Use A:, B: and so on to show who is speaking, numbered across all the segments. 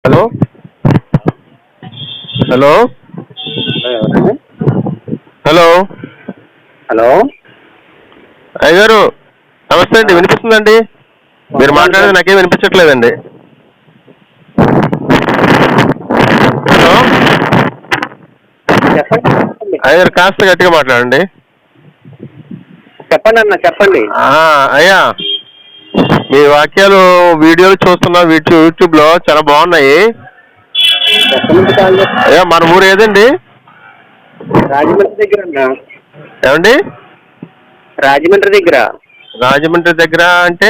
A: Hello hello hello
B: hello
A: అయ్యగారు నమస్తే అండి. వినిపిస్తుందండి? మీరు మాట్లాడేది నాకేం వినిపించట్లేదండి. హలో
B: చెప్పండి.
A: అయ్యగారు కాస్త గట్టిగా మాట్లాడండి.
B: చెప్పండి అన్న, చెప్పండి.
A: అయ్యా, మీ వాక్యాలు వీడియోలు చూస్తున్నా యూట్యూబ్ లో చాలా బాగున్నాయి.
B: ఎక్కడి నుంచి కాల్ చేస్తున్నారు?
A: అయ్యా, మన ఊరు ఏదండి?
B: రాజమండ్రి దగ్గర అన్న.
A: ఏమండి?
B: రాజమండ్రి దగ్గర.
A: రాజమండ్రి దగ్గర అంటే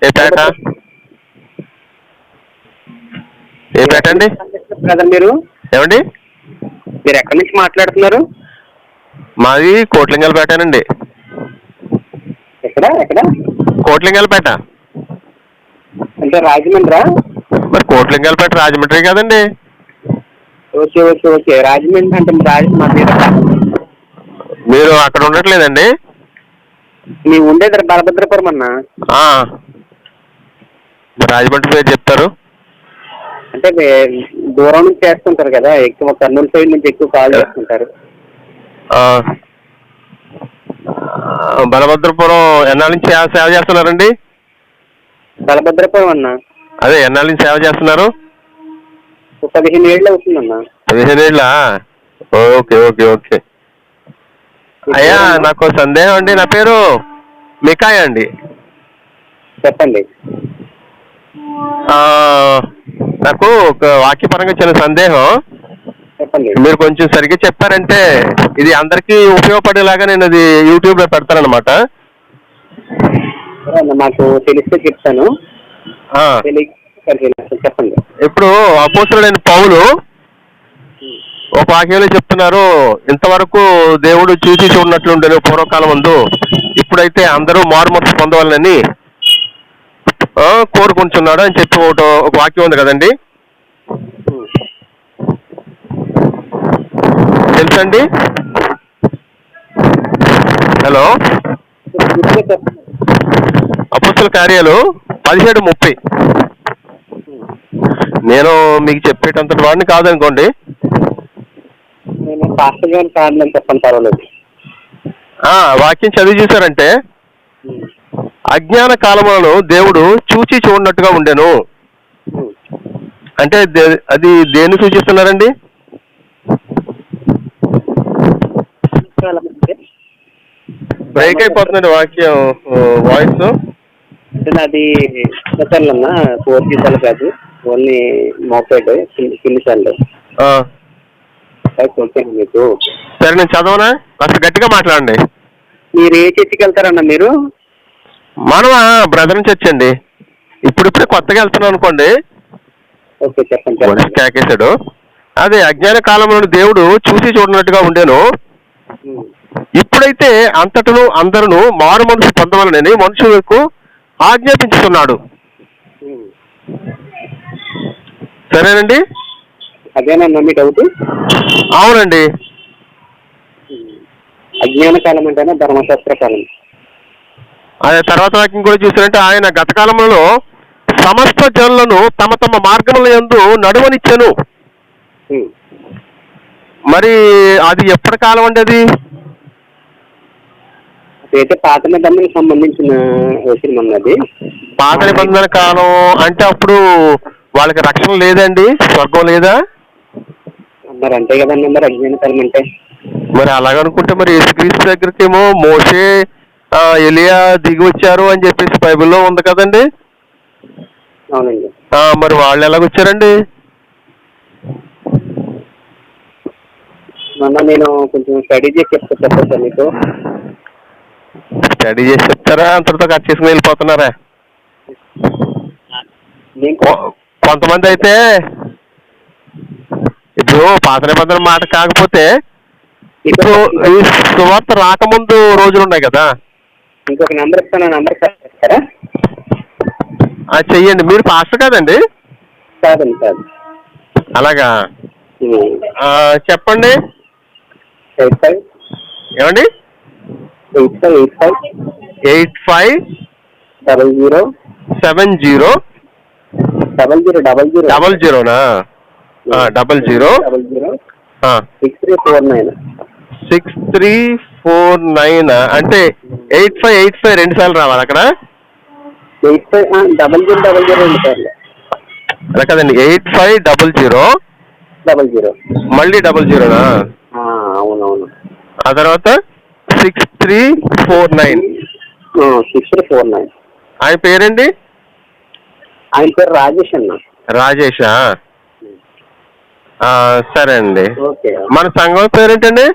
A: ఏ పేట? ఏ పేట అండి?
B: బ్రదర్ మీరు
A: ఏమండి?
B: మీరు ఎక్కడి నుంచి మాట్లాడుతున్నారు?
A: మాది కోట్లింగలపేటనండి.
B: ఎక్కడ ఎక్కడ?
A: కోట్లింగలపేట.
B: అంటే రాజమండ్రా?
A: మరి కోట్లింగలపేట రాజమండ్రి కదండి.
B: Okay okay okay. రాజమండ్రి అంటే మా
A: మీరు అక్కడ ఉండట్లేదండి?
B: మేము ఉండేది బలభద్రపురం అన్న.
A: రాజమండ్రి పేరు చెప్తారు.
B: అంటే దూరం నుంచి చేస్తుంటారు కదా, ఎక్కువ కర్నూలు సైడ్ నుంచి ఎక్కువ కాల్ చేస్తుంటారు.
A: బలభద్రపురం ఎన్నాళ్ళ నుంచి సేవ చేస్తున్నారండి?
B: బలభద్రపురం అన్న.
A: అదే ఎన్నాళ్ళ నుంచి సేవ చేస్తున్నారు?
B: 15 ఏళ్ళు అవుతుందన్న.
A: 15 ఏళ్ళ? Okay okay okay. అయ్యా, నాకు సందేహం అండి. నా పేరు మికాయ్ అండి.
B: చెప్పండి.
A: నాకు ఒక వాక్యపరంగా చిన్న సందేహం.
B: చెప్పండి.
A: మీరు కొంచెం సరిగ్గా చెప్పారంటే ఇది అందరికీ ఉపయోగపడేలాగా నేను అది యూట్యూబ్ లో పెడతానన్నమాట.
B: మాకు తెలిస్తే చెప్తాను. చెప్పండి.
A: ఇప్పుడు అపోస్తలుడైన పౌలు ఒక వాక్యంలో చెప్తున్నారు, ఇంతవరకు దేవుడు చూసి చూడనట్లుండేను పూర్వకాలం ముందు, ఇప్పుడైతే అందరూ మారుమనసు పొందవాలని కోరుకుంటున్నాడు అని చెప్పి ఒక వాక్యం ఉంది కదండి. తెలుసండి? హలో, అపోస్తల కార్యాలు 17:30. నేను మీకు చెప్పేటంత వాడిని కాదనుకోండి.
B: చెప్పండి, పర్వాలేదు.
A: వాక్యం చదివి చూసారంటే, అజ్ఞాన కాలములను దేవుడు చూచి చూడనట్టుగా ఉండెను అంటే అది దేన్ని సూచిస్తున్నారండి? బ్రేక్ అయిపోతుందండి వాక్యం, వాయిస్.
B: అది అన్న 4G సెల్ కాదు, ఓన్లీ మోపేడ్ కింది సెల్. ఓకే మీకు.
A: సరే, నేను చదవనా? కాస్త గట్టిగా మాట్లాడండి.
B: మీరు ఏ చర్చికి వెళ్తారన్న మీరు?
A: మనం బ్రదర్ చర్చ్ అండి. ఇప్పుడిప్పుడే కొత్తగా వెళ్తున్నాం అనుకోండి.
B: ఓకే, చెప్పండి.
A: కేకేశాడు. అదే అజ్ఞాన కాలంలో దేవుడు చూసి చూడనట్టుగా ఉండేను, ఇప్పుడైతే అంతటను అందరూ మారు మనసు పొందవాలని మనుషులకు ఆజ్ఞాపించుతున్నాడు. సరేనండి?
B: అదేనన్నా మీ డౌట్?
A: అవునండి.
B: అజ్ఞాన కాలం అంటేనే ధర్మశాస్త్ర కాలం.
A: అదే తర్వాత వాక్యం కూడా చూసారంటే, ఆయన గత కాలంలో సమస్త జనులను తమ తమ మార్గముల యందు నడువనిచ్చెను. మరి అది ఎప్పటి కాలం అండి? అది
B: అయితే పాత నిబంధనకు సంబంధించిన విషయం అన్నది.
A: పాత నిబంధన కాలం అంటే అప్పుడు వాళ్ళకి రక్షణ లేదండి, స్వర్గం లేదా?
B: మరి అంతే కదండి, మరి అజ్ఞాన కాలం అంటే. మరి
A: అలాగనుకుంటే మరి యేసుక్రీస్తు దగ్గరకేమో మోషే ఎలియా దిగి వచ్చారు అని చెప్పేసి బైబిల్లో ఉంది కదండి.
B: అవునండి.
A: మరి వాళ్ళు ఎలాగొచ్చారండి?
B: మొన్న నేను కొంచెం స్టడీ చేసి చెప్పొచ్చా మీకు?
A: స్టడీ చేసి చెప్తారా? అంతటితో కట్ చేసుకుని వెళ్ళిపోతున్నారా? కొంతమంది అయితే ఇప్పుడు పాత నిబంధన మాట కాకపోతే ఇప్పుడు ఈ సువార్త రాకముందు రోజులు ఉన్నాయి కదా.
B: ఇంకొక నెంబర్ ఇస్తాను, నెంబర్ చెప్తారా?
A: చెయ్యండి. మీరు పాస్టర్ కాదండి?
B: కాదండి, కాదు.
A: అలాగా? చెప్పండి.
B: 85
A: ఏమండి?
B: 85 00 70 0000.
A: 00నా? 00
B: 6349.
A: 6349 అంటే 8585 రెండు సార్లు రావాలి అక్కడ?
B: 0000 2 సార్లు.
A: అలా కదండి, 8500 మళ్ళీ 00నా?
B: అవునవును.
A: ఆ తర్వాత 6349.
B: 6349.
A: ఆయన పేరండి?
B: ఆయన పేరు రాజేష్ అన్న.
A: రాజేషా? సరే అండి.
B: ఓకే.
A: మన సంఘం పేరేంటండి?